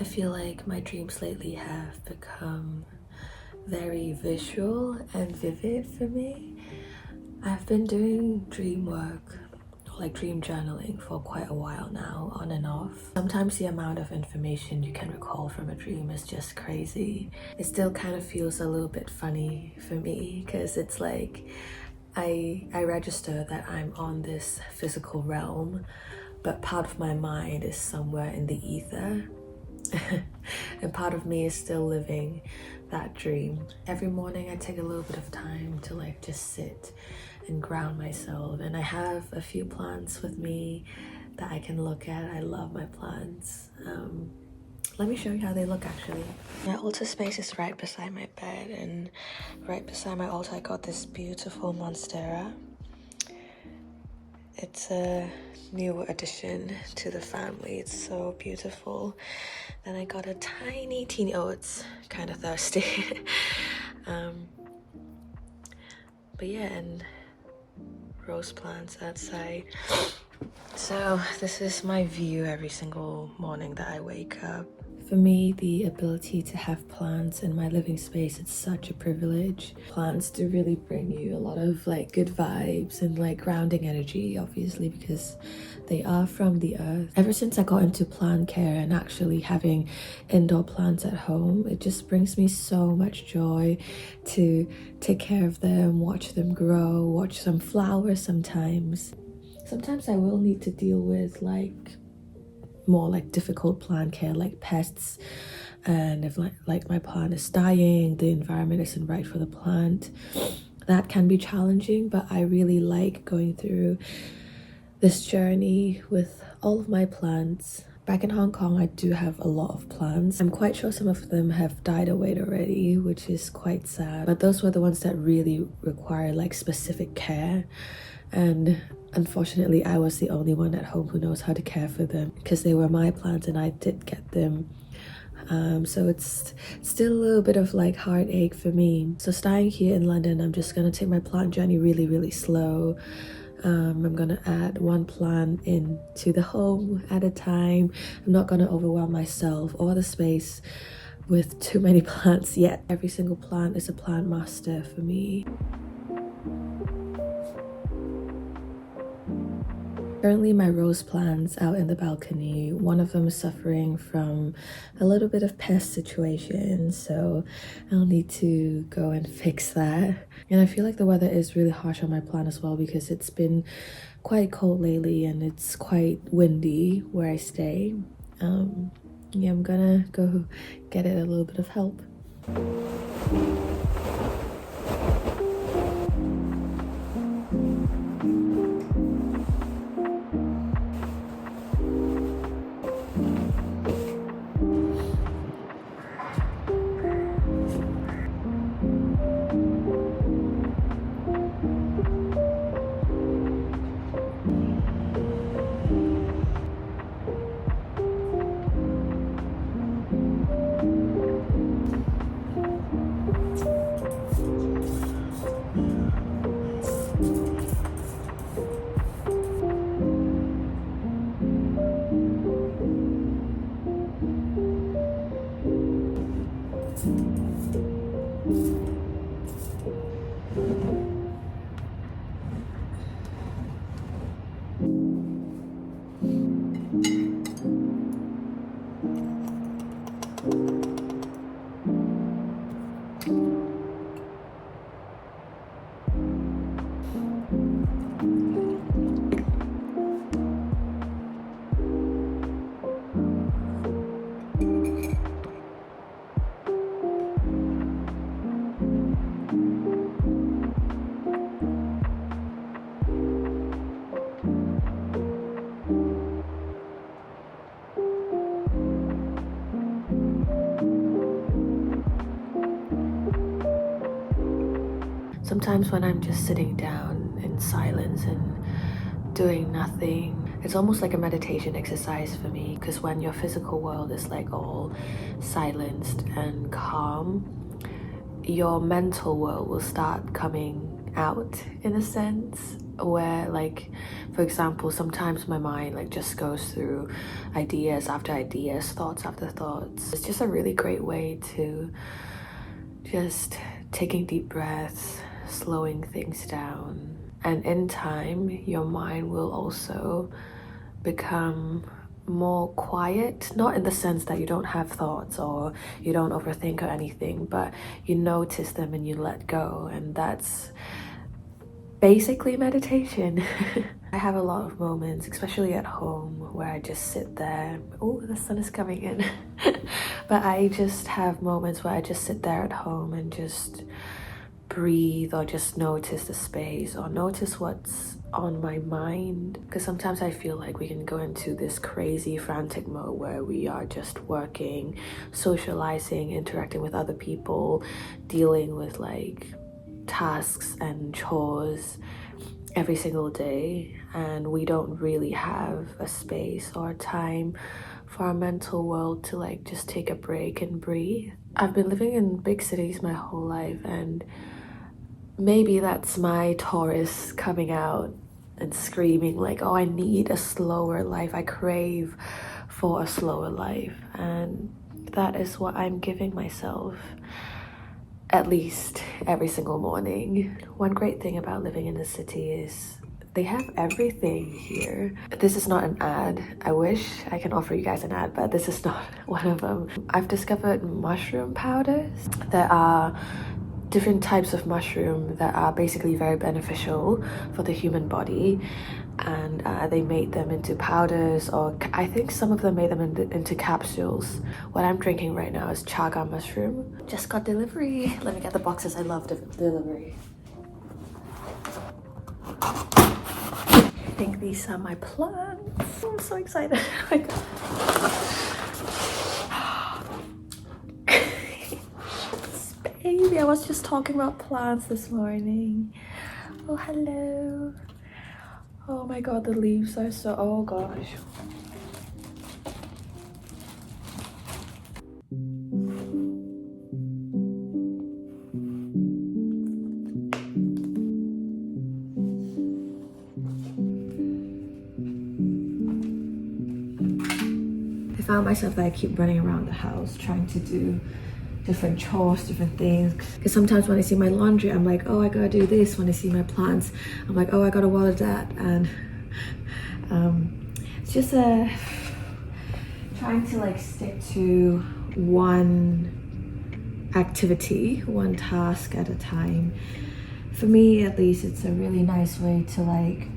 I feel like my dreams lately have become very visual and vivid for me. I've been doing dream work, like dream journaling, for quite a while now, on and off. Sometimes the amount of information you can recall from a dream is just crazy. It still kind of feels a little bit funny for me because it's like I register that I'm on this physical realm, but part of my mind is somewhere in the ether. And part of me is still living that dream. Every morning I take a little bit of time to like just sit and ground myself, and I have a few plants with me that I can look at. I love my plants. Let me show you how they look actually. My altar space is right beside my bed, and right beside my altar I got this beautiful monstera. It's a new addition to the family. It's so beautiful. Then I got a tiny teeny, oh, it's kind of thirsty. But yeah, and rose plants outside. So this is my view every single morning that I wake up. For me, the ability to have plants in my living space, it's such a privilege. Plants do really bring you a lot of like good vibes and like grounding energy, obviously, because they are from the earth. Ever since I got into plant care and actually having indoor plants at home, it just brings me so much joy to take care of them, watch them grow, watch them flower sometimes. Sometimes I will need to deal with like more like difficult plant care, like pests, and if like my plant is dying, the environment isn't right for the plant, that can be challenging. But I really like going through this journey with all of my plants. Back in Hong Kong, I do have a lot of plants. I'm quite sure some of them have died away already, which is quite sad, but those were the ones that really require like specific care, and unfortunately I was the only one at home who knows how to care for them because they were my plants and I did get them. So it's still a little bit of like heartache for me. So starting here in London, I'm just gonna take my plant journey really slow. I'm gonna add one plant into the home at a time. I'm not gonna overwhelm myself or the space with too many plants yet. Every single plant is a plant master for me. Currently my rose plants out in the balcony, one of them is suffering from a little bit of pest situation, so I'll need to go and fix that. And I feel like the weather is really harsh on my plant as well because it's been quite cold lately and it's quite windy where I stay. Yeah, I'm gonna go get it a little bit of help. Sometimes when I'm just sitting down in silence and doing nothing, it's almost like a meditation exercise for me, because when your physical world is like all silenced and calm, your mental world will start coming out in a sense. where, like, for example, sometimes my mind like just goes through ideas after ideas, thoughts after thoughts. It's just a really great way to just taking deep breaths, slowing things down, and in time your mind will also become more quiet, not in the sense that you don't have thoughts or you don't overthink or anything, but you notice them and you let go, and that's basically meditation. I have a lot of moments, especially at home, where I just sit there. Oh, the sun is coming in. But I just have moments where I just sit there at home and just breathe, or just notice the space, or notice what's on my mind. Because sometimes I feel like we can go into this crazy frantic mode where we are just working, socializing, interacting with other people, dealing with like tasks and chores every single day, and we don't really have a space or time for our mental world to like just take a break and breathe. I've been living in big cities my whole life, and maybe that's my Taurus coming out and screaming like, oh, I need a slower life. I crave for a slower life. And that is what I'm giving myself, at least every single morning. One great thing about living in the city is they have everything here. This is not an ad. I wish I can offer you guys an ad, but this is not one of them. I've discovered mushroom powders. There are different types of mushroom that are basically very beneficial for the human body, and they made them into powders, or I think some of them made them into capsules. What I'm drinking right now is chaga mushroom. Just got delivery. Let me get the boxes. I love delivery. I think these are my plants. I'm so excited. Oh my God. Baby, I was just talking about plants this morning. Oh, hello. Oh my God, the leaves are so, oh gosh. I found myself that I keep running around the house trying to do different chores, different things. Because sometimes when I see my laundry, I'm like, oh, I gotta do this. When I see my plants, I'm like, oh, I gotta water that. And it's just trying to like stick to one activity, one task at a time. For me, at least, it's a really nice way to like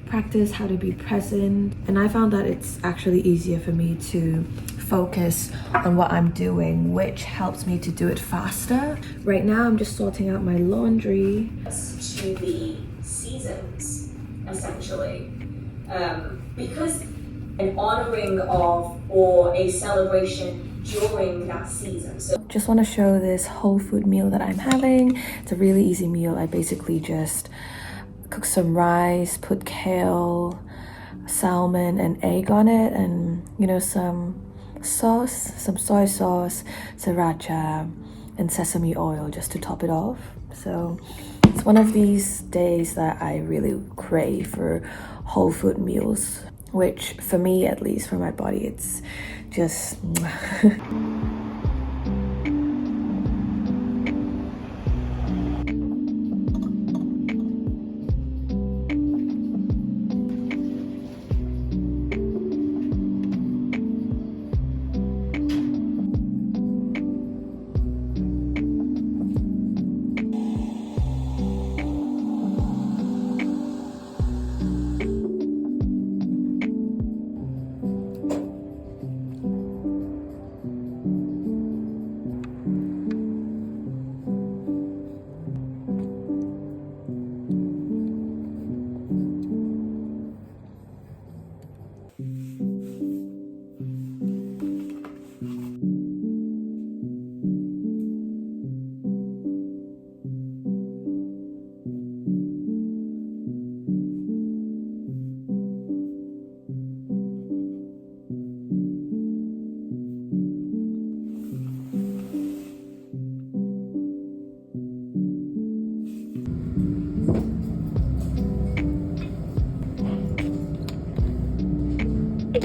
practice how to be present. And I found that it's actually easier for me to focus on what I'm doing, which helps me to do it faster. Right now, I'm just sorting out my laundry. To the seasons, essentially, because an honoring of or a celebration during that season. So just want to show this whole food meal that I'm having. It's a really easy meal. I basically just cook some rice, put kale, salmon, and egg on it, and you know, some sauce, some soy sauce, sriracha, and sesame oil just to top it off. So it's one of these days that I really crave for whole food meals, which for me, at least for my body, it's just I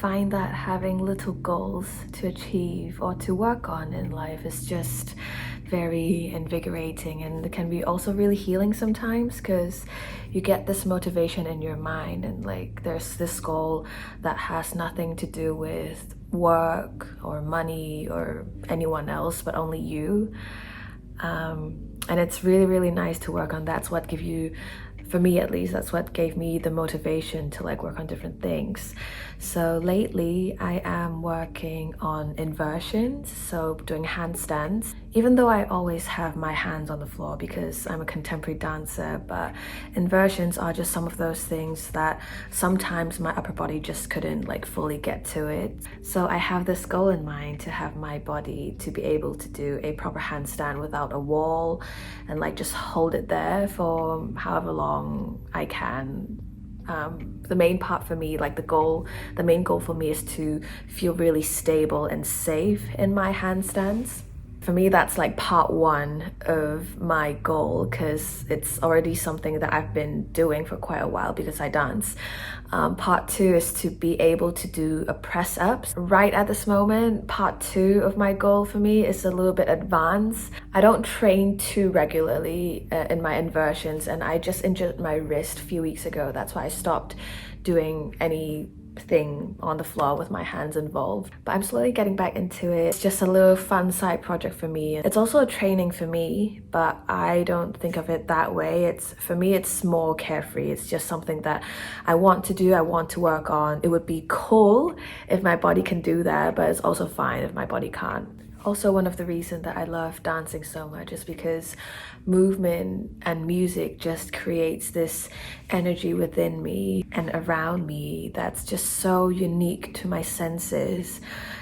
find that having little goals to achieve or to work on in life is just very invigorating, and it can be also really healing sometimes because you get this motivation in your mind, and like there's this goal that has nothing to do with work or money or anyone else but only you. And it's really nice to work on. That's what gives you, for me at least, that's what gave me the motivation to like work on different things. So lately I am working on inversions, so doing handstands, even though I always have my hands on the floor because I'm a contemporary dancer. But inversions are just some of those things that sometimes my upper body just couldn't like fully get to it. So I have this goal in mind to have my body to be able to do a proper handstand without a wall and like just hold it there for however long I can. The main part for me, like the main goal for me is to feel really stable and safe in my handstands. For me, that's like part one of my goal because it's already something that I've been doing for quite a while because I dance. Part two is to be able to do a press ups. Right at this moment, part two of my goal for me is a little bit advanced. I don't train too regularly in my inversions, and I just injured my wrist a few weeks ago. That's why I stopped doing anything on the floor with my hands involved, but I'm slowly getting back into it. It's just a little fun side project for me. It's also a training for me, but I don't think of it that way. For me it's more carefree. It's just something that I want to do, I want to work on. It would be cool if my body can do that, but it's also fine if my body can't. Also, one of the reasons that I love dancing so much is because movement and music just creates this energy within me and around me that's just so unique to my senses.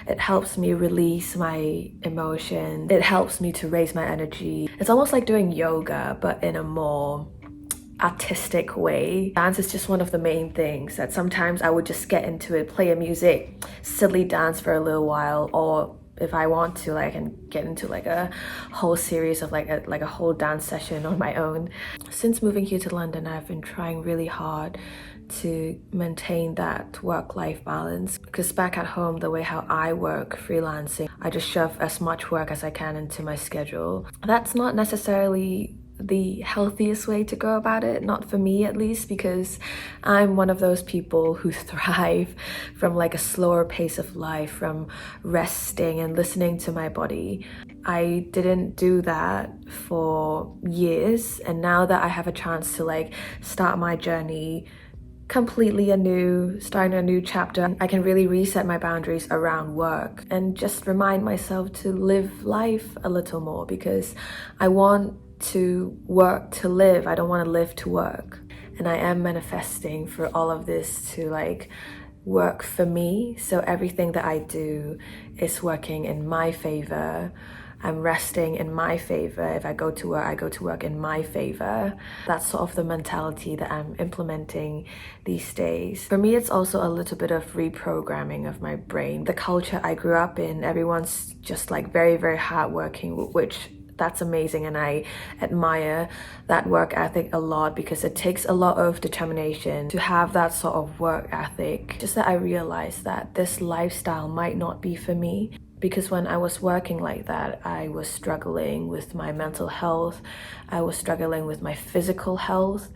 It helps me release my emotion. It helps me to raise my energy. It's almost like doing yoga, but in a more artistic way. Dance is just one of the main things that sometimes I would just get into it, play a music, silly dance for a little while, or if I want to, like, I can get into like a whole series of like a whole dance session on my own. Since moving here to London, I've been trying really hard to maintain that work-life balance, because back at home, the way how I work freelancing, I just shove as much work as I can into my schedule. That's not necessarily the healthiest way to go about it, not for me at least, because I'm one of those people who thrive from like a slower pace of life, from resting and listening to my body. I didn't do that for years, and now that I have a chance to like start my journey completely anew, starting a new chapter, I can really reset my boundaries around work and just remind myself to live life a little more, because I want to work to live. I don't want to live to work. And I am manifesting for all of this to like work for me. So everything that I do is working in my favor. I'm resting in my favor. If I go to work, I go to work in my favor. That's sort of the mentality that I'm implementing these days. For me, it's also a little bit of reprogramming of my brain. The culture I grew up in, everyone's just like very hardworking, which that's amazing, and I admire that work ethic a lot, because it takes a lot of determination to have that sort of work ethic. Just that I realized that this lifestyle might not be for me, because when I was working like that, I was struggling with my mental health, I was struggling with my physical health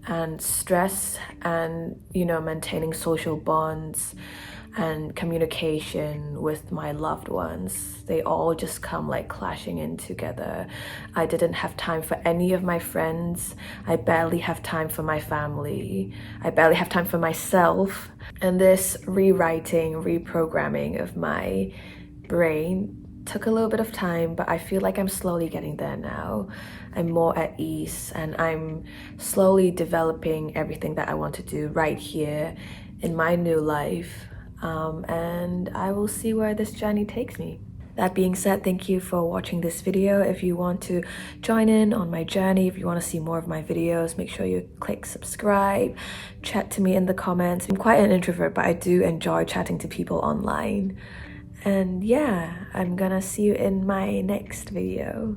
and stress, and maintaining social bonds and communication with my loved ones. They all just come like clashing in together. I didn't have time for any of my friends. I barely have time for my family. I barely have time for myself. And this rewriting, reprogramming of my brain took a little bit of time, but I feel like I'm slowly getting there now. I'm more at ease, and I'm slowly developing everything that I want to do right here in my new life. And I will see where this journey takes me. That being said, thank you for watching this video. If you want to join in on my journey, if you want to see more of my videos, make sure you click subscribe, chat to me in the comments. I'm quite an introvert, but I do enjoy chatting to people online. And yeah, I'm gonna see you in my next video.